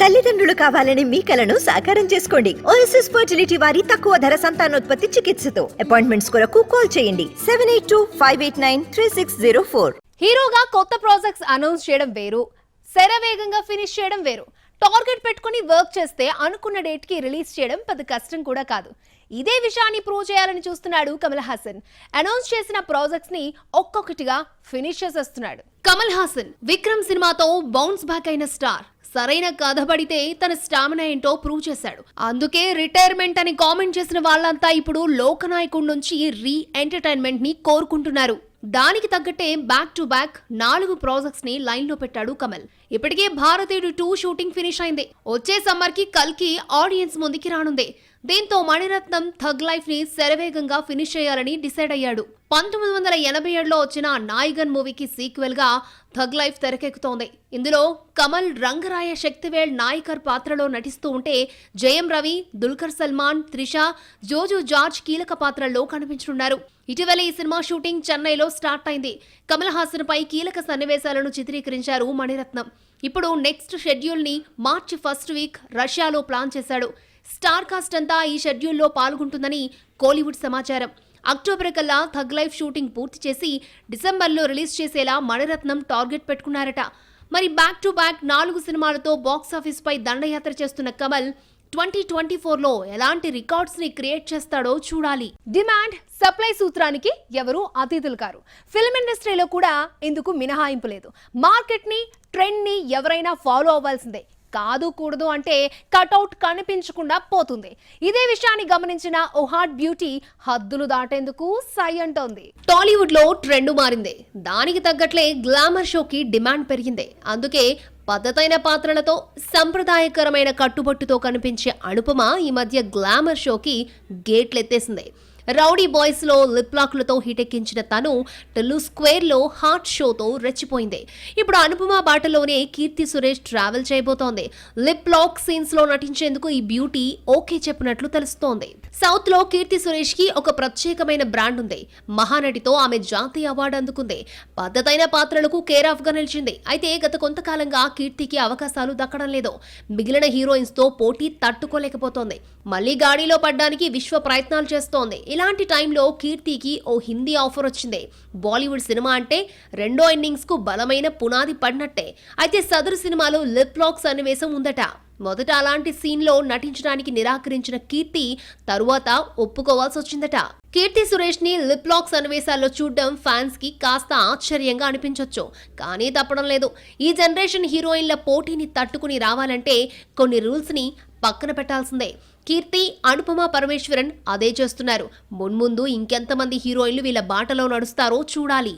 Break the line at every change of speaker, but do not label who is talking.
తల్లిదండ్రులు కావాలని మీ కలను సాకారం చేసుకోండి. ఓఎస్ఎస్ ఫర్టిలిటీ వారి తక్కువ ధర సంతానోత్పత్తి చికిత్సతో అపాయింట్మెంట్స్ కొరకు కాల్ చేయండి 7825893604.
హీరోగా కొత్త ప్రాజెక్ట్స్ అనౌన్స్ చేయడం వేరు, శరవేగంగా ఫినిష్ చేయడం వేరు. టార్గెట్ పెట్టుకుని వర్క్ చేస్తే అనుకున్న డేట్ కి రిలీజ్ చేయడం పెద్ద కష్టం కూడా కాదు. ఇదే విషయాన్ని ప్రూవ్ చేయాలని చూస్తున్నాడు కమల్ హాసన్. అనౌన్స్ చేసిన ప్రాజెక్ట్స్ ని ఒక్కొక్కటిగా ఫినిష్ చేసేస్తున్నాడు. కమల్ హాసన్ విక్రమ్ సినిమాతో బౌన్స్ బ్యాక్ అయిన స్టార్. సరైన కథ పడితే తన స్టామినా ఏంటో ప్రూవ్ చేశాడు. అందుకే రిటైర్మెంట్ అని కామెంట్ చేసిన వాళ్ళంతా ఇప్పుడు లోకనాయకుడి నుంచి రీ ఎంటర్టైన్మెంట్ ని కోరుకుంటున్నారు. దానికి తగ్గట్టే బ్యాక్ టు బ్యాక్ 4 ప్రాజెక్ట్స్ ని లైన్ లో పెట్టాడు కమల్. ఇప్పటికే భారతీయుడు 2 షూటింగ్ ఫినిష్ అయింది. వచ్చే సమ్మర్ కి కల్కి ఆడియన్స్ ముందుకి రానుంది. దీంతో మణిరత్నం థగ్ లైఫ్ ని శరవేగంగా ఫినిష్ చేయాలని డిసైడ్ అయ్యాడు. 1987లో వచ్చిన నాయగన్ మూవీకి సీక్వెల్ గా థగ్ లైఫ్ తెరకెక్కుతోంది. ఇందులో కమల్ రంగరాయ శక్తివేల్ నాయకర్ పాత్రలో నటిస్తూ ఉంటే జయం రవి, దుల్కర్ సల్మాన్, త్రిష, జోజు జార్జ్ కీలక పాత్రల్లో కనిపించనున్నారు. ఇటీవల ఈ సినిమా షూటింగ్ చెన్నైలో స్టార్ట్ అయింది. కమల్ హాసన్ పై కీలక సన్నివేశాలను చిత్రీకరించారు మణిరత్నం. ఇప్పుడు నెక్స్ట్ షెడ్యూల్ ని మార్చి ఫస్ట్ వీక్ రష్యాలో ప్లాన్ చేశాడు. స్టార్ కాస్ట్ అంతా ఈ షెడ్యూల్లో పాల్గొంటుందని కోలీవుడ్ సమాచారం. అక్టోబర్ కల్లా థగ్ లైఫ్ షూటింగ్ పూర్తి చేసి డిసెంబర్లో రిలీజ్ చేసేలా మణిరత్నం టార్గెట్ పెట్టుకున్నారట. మరి బ్యాక్ టు బ్యాక్ 4 సినిమాలతో బాక్సాఫీస్ పై దండయాత్ర చేస్తున్న కమల్ 2024లో ఎలాంటి రికార్డ్స్ ని క్రియేట్ చేస్తాడో చూడాలి. డిమాండ్ సప్లై సూత్రానికి ఎవరు అతిథులు కారు. ఫిల్మ్ ఇండస్ట్రీలో కూడా ఇందుకు మినహాయింపు లేదు. మార్కెట్ ని, ట్రెండ్ ని ఎవరైనా ఫాలో అవ్వాల్సిందే. కాదు కూడదు అంటే కటౌట్ కనిపించకుండా పోతుంది. ఇదే విషయాన్ని గమనించిన ఓ హాట్ బ్యూటీ హద్దులు దాటేందుకు సై అంటోంది. టాలీవుడ్ లో ట్రెండ్ మారింది. దానికి తగ్గట్లే గ్లామర్ షోకి డిమాండ్ పెరిగింది. అందుకే పద్ధతైన పాత్రలతో సంప్రదాయకరమైన కట్టుబట్టుతో కనిపించే అనుపమ ఈ మధ్య గ్లామర్ షోకి గేట్లెత్తేసింది. రౌడీ బాయ్స్ లో లిప్ లాక్లతో హిటెక్కించిన తను టెల్లు స్క్వేర్ లో హాట్ షోతో రెచ్చిపోయింది. ఇప్పుడు అనుపమ బాటలోనే కీర్తి సురేష్ ట్రావెల్ చేయబోతోంది. లిప్ లాక్ సీన్స్ లో నటించేందుకు ఈ బ్యూటీ ఓకే చెప్పినట్లు తెలుస్తోంది. సౌత్ లో కీర్తి సురేష్ కి ఒక ప్రత్యేకమైన బ్రాండ్ ఉంది. మహానటితో ఆమె జాతీయ అవార్డు అందుకుంది. పద్ధతైన పాత్రలకు కేర్ ఆఫ్ గా నిలిచింది. అయితే గత కొంతకాలంగా కీర్తికి అవకాశాలు దక్కడం లేదు. మిగిలిన హీరోయిన్స్ తో పోటీ తట్టుకోలేకపోతోంది. మళ్లీ గాడిలో పడ్డానికి విశ్వ ప్రయత్నాలు చేస్తోంది. ఇలాంటి టైంలో కీర్తికి ఓ హిందీ ఆఫర్ వచ్చింది. బాలీవుడ్ సినిమా అంటే రెండో ఇన్నింగ్స్ కు బలమైన పునాది పడినట్టే. అయితే సదరు సినిమాలో లిప్ లాక్ సన్నివేశం ఉందట. మొదట అలాంటి సీన్ లో నటించడానికి నిరాకరించిన కీర్తి తరువాత ఒప్పుకోవాల్సి వచ్చిందట. కీర్తి సురేష్ ని లిప్ లాక్ సన్నివేశాల్లో చూడడం ఫ్యాన్స్ కి కాస్త ఆశ్చర్యంగా అనిపించొచ్చు. కానీ తప్పడం లేదు. ఈ జనరేషన్ హీరోయిన్ల పోటీని తట్టుకుని రావాలంటే కొన్ని రూల్స్ ని పక్కన పెట్టాల్సిందే. కీర్తి, అనుపమ పరమేశ్వరన్ అదే చేస్తున్నారు. మున్ముందు ఇంకెంతమంది హీరోయిన్లు వీళ్ళ బాటలో నడుస్తారో చూడాలి.